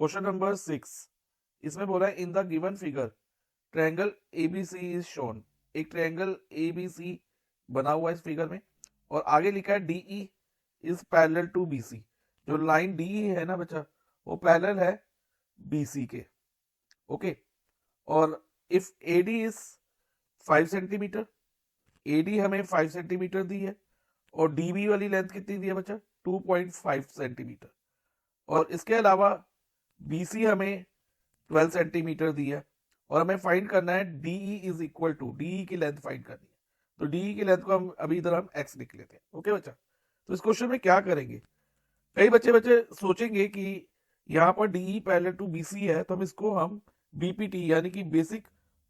Question number 6, इसमें बोला है in the given figure triangle ABC is shown. एक ट्रायंगल एबीसी बना हुआ है इस फिगर में, और आगे लिखा है DE is parallel to BC. जो लाइन डीई है ना बच्चा, वो पैरेलल है बीसी के। ओके, और if AD is 5 centimetre, AD हमें 5 सेंटीमीटर दी है, और डीबी वाली लेंथ कितनी दी है बच्चा, 2.5 सेंटीमीटर। और इसके अलावा बीसी हमें 12 सेंटीमीटर दी है, और हमें फाइंड करना है DE is equal to, DE की लेंथ फाइंड करनी है। तो डीई की लेंथ को हम अभी इधर हम एक्स लिख लेते हैं। ओके बच्चा, तो इस क्वेश्चन में क्या करेंगे, कई बच्चे सोचेंगे कि यहाँ पर डीई पैरेलल टू बीसी है, तो हम इसको हम बीपीटी यानी कि बेसिक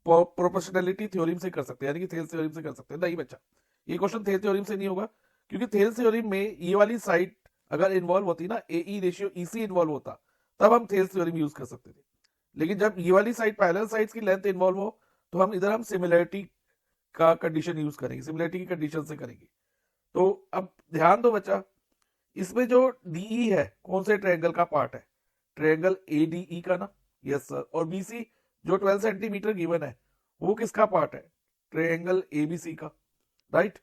प्रोपोर्शनलिटी थ्योरम से कर सकते हैं, यानी कि थेल्स थ्योरम से कर सकते हैं। नहीं बच्चा, ये क्वेश्चन थेल्स थ्योरम से नहीं होगा, क्योंकि थेल्स थ्योरम में ये वाली साइड अगर इन्वॉल्व होती ना, एई रेशियो ईसी इन्वॉल्व होता, तब हम थेल्स थ्योरम यूज कर सकते थे। लेकिन जब ये वाली साइड पैरेलल साइड्स की लेंथ इन्वॉल्व हो, तो हम इधर हम सिमिलरिटी का कंडीशन यूज करेंगे, सिमिलरिटी की कंडीशन से करेंगे। तो अब ध्यान दो बच्चा, इसमें जो डीई है कौन से ट्रायंगल का पार्ट है, ट्रायंगल एडीई का ना, यस सर। और बीसी जो 12 सेंटीमीटर गिवन है, वो किसका पार्ट है, ट्रायंगल एबीसी का, राइट।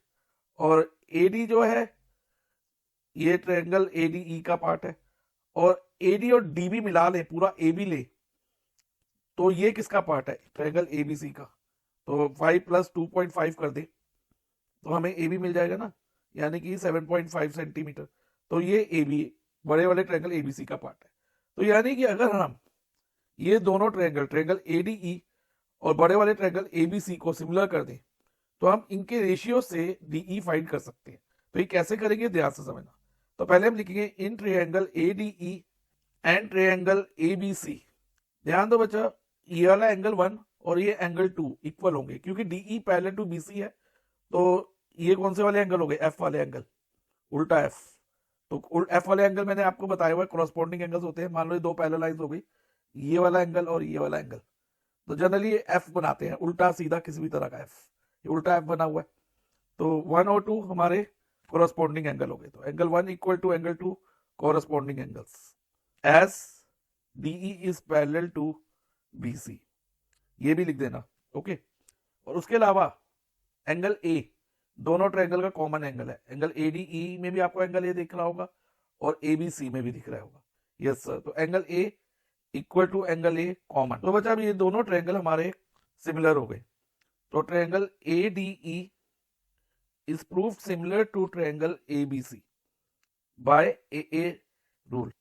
और एडी जो है, ये ट्रायंगल एडीई का पार्ट है, और एडी और डीबी मिला ले, पूरा एबी ले, तो ये किसका पार्ट है, ट्रायंगल एबीसी का। तो 5 + 2.5 कर दे तो हमें ए बी मिल जाएगा ना, यानी कि 7.5 सेंटीमीटर। तो ये ए बी बड़े वाले ट्रायंगल एबीसी का पार्ट है। तो यानी कि अगर हम ये दोनों ट्रायंगल एडीई और बड़े वाले ट्रायंगल एबीसी को सिमिलर कर दें, तो हम इनके रेशियो से डीई फाइंड कर सकते हैं। तो ये कैसे करेंगे, ध्यान से समझना। तो पहले हम लिखेंगे in triangle ADE and triangle ABC. ध्यान दो बच्चा, ये वाला एंगल 1 और ये एंगल 2 इक्वल होंगे, क्योंकि डीई पैरेलल टू बीसी है। तो ये कौन से वाले एंगल हो गए, एफ वाले एंगल, उल्टा एफ। तो एफ वाले एंगल मैंने आपको बताया हुआ है करस्पॉन्डिंग एंगल्स होते हैं। मान लो ये दो पैरेलल लाइंस हो गई, ये वाला एंगल और ये वाला एंगल, तो जनरली ये एफ बनाते हैं, उल्टा सीधा किसी भी तरह का एफ, ये उल्टा एफ बना हुआ है। तो 1 और 2 हमारे करस्पॉन्डिंग एंगल हो गए। तो angle 1 equal to angle 2 corresponding angles as DE is parallel to BC, ये भी लिख देना। ओके, और उसके अलावा एंगल ए दोनों ट्रायंगल का कॉमन एंगल है। एंगल एडीई में भी आपको एंगल ए दिख रहा होगा, और एबीसी में भी दिख रहा होगा, यस सर। तो angle A equal to angle A common. तो बच्चा ये दोनों ट्रायंगल हमारे सिमिलर हो गए। तो triangle ADE is proved similar to triangle ABC by A rule.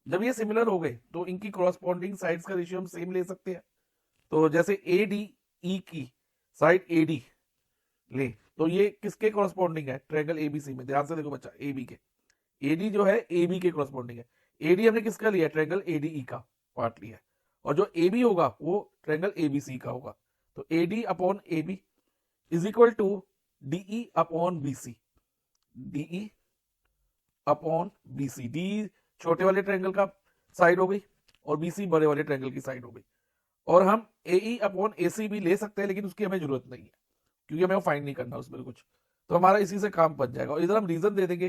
जब ये सिमिलर हो गए, तो इनकी करस्पॉन्डिंग साइड्स का रेशियो हम सेम ले सकते हैं। तो जैसे एडीई की साइड एडी ले, तो ये किसके करस्पॉन्डिंग है, ट्रायंगल एबीसी में। ध्यान से देखो बच्चा, एबी के, एडी जो है एबी के करस्पॉन्डिंग है। एडी हमने किसका लिया, ट्रायंगल एडीई का पार्ट लिया है, और जो एबी होगा वो ट्रायंगल एबीसी का होगा। तो AD upon AB is equal to DE upon BC, DE upon BC. D छोटे वाले ट्रायंगल का साइड हो गई, और बीसी बड़े वाले ट्रायंगल की साइड हो गई। और हम एई अपॉन एसी भी ले सकते हैं, लेकिन उसकी हमें जरूरत नहीं है, क्योंकि हमें वो फाइंड नहीं करना उसमें कुछ। तो हमारा इसी से काम बन जाएगा। और इधर हम रीजन दे देंगे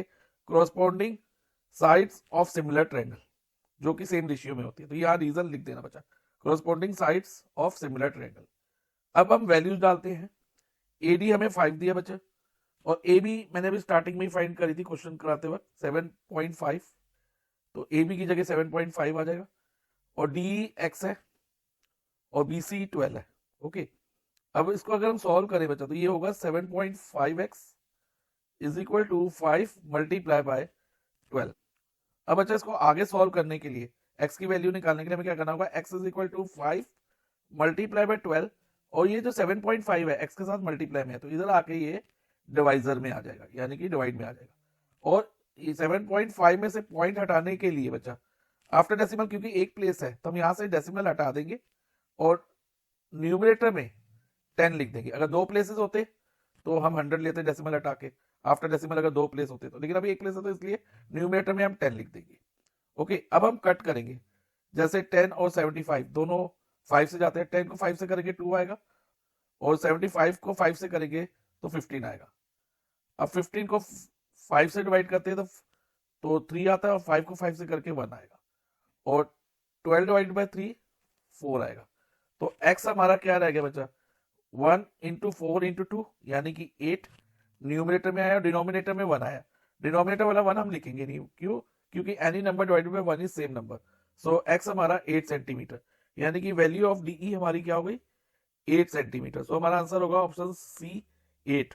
corresponding sides of similar triangle, जो कि सेम रेशियो में होती है। तो यहाँ रीजन लिख देना बच्चा, corresponding sides of similar triangle. अब हम वैल्यूज डालते हैं। एडी हमें 5 दिया बच्चा, और ए बी मैंने अभी स्टार्टिंग में ही फाइंड करी थी क्वेश्चन कराते वक्त 7.5। तो ए बी की जगह 7.5 आ जाएगा, और डी एक्स है, और बी सी 12 है। ओके, अब इसको अगर हम सॉल्व करें बच्चा, तो ये होगा 7.5x is equal to 5 multiply by 12। अब बच्चा इसको आगे सॉल्व करने के लिए, x की वैल्यू निकालने के लिए हमें क्या करना होगा, x is equal to 5 multiply by 12, और ये जो 7.5 है x के साथ मल्टीप्लाई में है, तो इधर आके ये डिवाइजर में आ जाएगा, यानी कि डिवाइड में आ जाएगा। और ये 7.5 में से पॉइंट हटाने के लिए बच्चा आफ्टर डेसिमल, क्योंकि एक प्लेस है, तो हम यहाँ से डेसिमल हटा देंगे, और न्यूमरेटर में 10 लिख देंगे। अगर 2 प्लेसेस होते तो हम 100 लेते डेसिमल हटा के, आफ्टर डेसिमल अगर 2 प्लेस होते तो, लेकिन अभी एक प्लेस है, तो इसलिए न्यूमरेटर में हम 10 लिख देंगे। ओके, अब हम कट करेंगे। जैसे 10 और 75 दोनों 5 से जाते हैं, 10 को 5 से करेंगे 2 आएगा, और 75 को 5 से करेंगे तो 15 आएगा। अब 15 को 5 से डिवाइड करते हैं तो 3 आता है, और 5 को 5 से करके 1 आएगा। और 12 डिवाइड बाई 3 4 आएगा। तो x हमारा क्या रह गया बच्चा, 1 इंटू 4 इंटू 2 यानी कि 8 न्यूमिनेटर में आया और डिनोमिनेटर में 1 आया। डिनोमिनेटर वाला 1 हम लिखेंगे नहीं, क्यों, क्योंकि any number divided by 1 is same number. So x हमारा 8 सेंटीमीटर, यानी कि वैल्यू ऑफ डी हमारी क्या हो गई 8 सेंटीमीटर। सो हमारा आंसर होगा ऑप्शन सी 8।